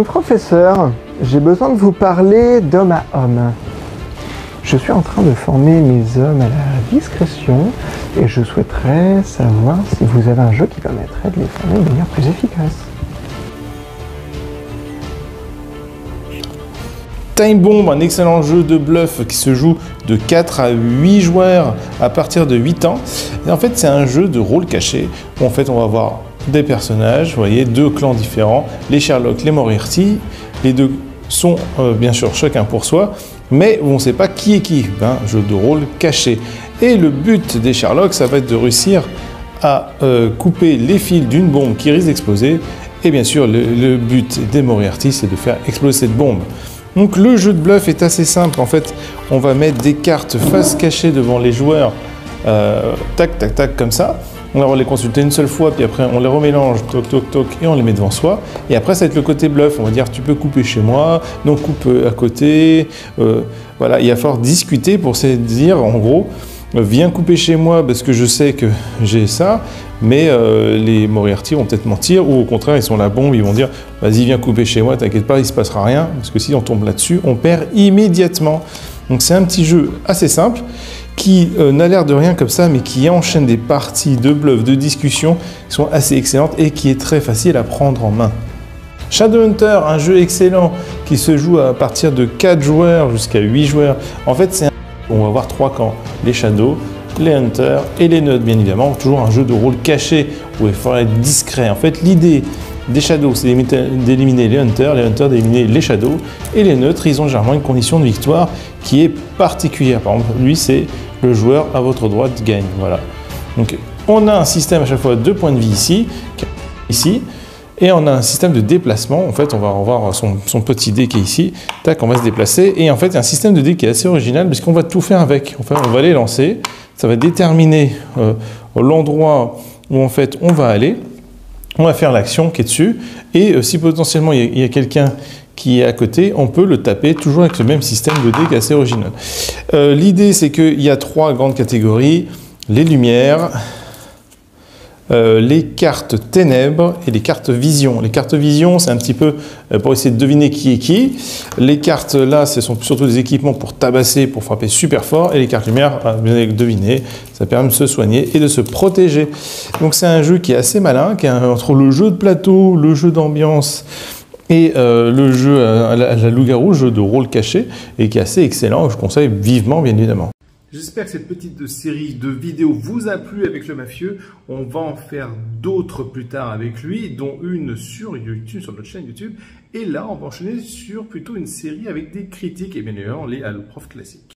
Professeur, j'ai besoin de vous parler d'homme à homme. Je suis en train de former mes hommes à la discrétion et je souhaiterais savoir si vous avez un jeu qui permettrait de les former de manière plus efficace. Time Bomb, un excellent jeu de bluff qui se joue de 4 à 8 joueurs à partir de 8 ans. Et en fait, c'est un jeu de rôle caché où en fait, on va avoir des personnages, vous voyez, deux clans différents, les Sherlock, les Moriarty. Les deux sont bien sûr chacun pour soi, mais on ne sait pas qui est qui. Un jeu de rôle caché. Et le but des Sherlock, ça va être de réussir à couper les fils d'une bombe qui risque d'exploser. Et bien sûr, le but des Moriarty, c'est de faire exploser cette bombe. Donc le jeu de bluff est assez simple. En fait, on va mettre des cartes face cachée devant les joueurs, tac, tac, tac, comme ça. On va les consulter une seule fois, puis après on les remélange, toc, toc, toc, et on les met devant soi. Et après, ça va être le côté bluff. On va dire, tu peux couper chez moi, non, coupe à côté. Voilà, il va falloir discuter pour se dire, en gros, viens couper chez moi parce que je sais que j'ai ça, mais les Moriarty vont peut-être mentir, ou au contraire, ils sont la bombe, ils vont dire, vas-y, viens couper chez moi, t'inquiète pas, il se passera rien, parce que si on tombe là-dessus, on perd immédiatement. Donc c'est un petit jeu assez simple, qui n'a l'air de rien comme ça, mais qui enchaîne des parties de bluff, de discussion, qui sont assez excellentes et qui est très facile à prendre en main. Shadowhunter, un jeu excellent qui se joue à partir de 4 joueurs jusqu'à 8 joueurs. En fait, on va avoir 3 camps, les Shadows, les Hunters et les Neutres, bien évidemment. Toujours un jeu de rôle caché où il faudra être discret. En fait, l'idée des Shadows, c'est d'éliminer les Hunters d'éliminer les Shadows, et les Neutres, ils ont généralement une condition de victoire qui est particulière. Par exemple, lui, c'est le joueur à votre droite gagne. Voilà. Donc, on a un système à chaque fois de points de vie ici, et on a un système de déplacement. En fait, on va avoir son petit dé qui est ici. Tac, on va se déplacer. Et en fait, il y a un système de dé qui est assez original puisqu'on va tout faire avec. Enfin, on va les lancer. Ça va déterminer l'endroit où en fait on va aller. On va faire l'action qui est dessus. Et si potentiellement il y a quelqu'un qui est à côté, on peut le taper toujours avec le même système de dé qui est assez original. L'idée, c'est qu'il y a 3 grandes catégories. Les lumières, les cartes ténèbres et les cartes vision. Les cartes vision, c'est un petit peu pour essayer de deviner qui est qui. Les cartes là, ce sont surtout des équipements pour tabasser, pour frapper super fort. Et les cartes lumière, vous allez deviner, ça permet de se soigner et de se protéger. Donc c'est un jeu qui est assez malin, qui est entre le jeu de plateau, le jeu d'ambiance et le jeu à la loup-garou, jeu de rôle caché, et qui est assez excellent. Je conseille vivement, bien évidemment. J'espère que cette petite série de vidéos vous a plu avec le mafieux. On va en faire d'autres plus tard avec lui, dont une sur YouTube, sur notre chaîne YouTube. Et là, on va enchaîner sur plutôt une série avec des critiques et bien évidemment les Allo Prof classiques.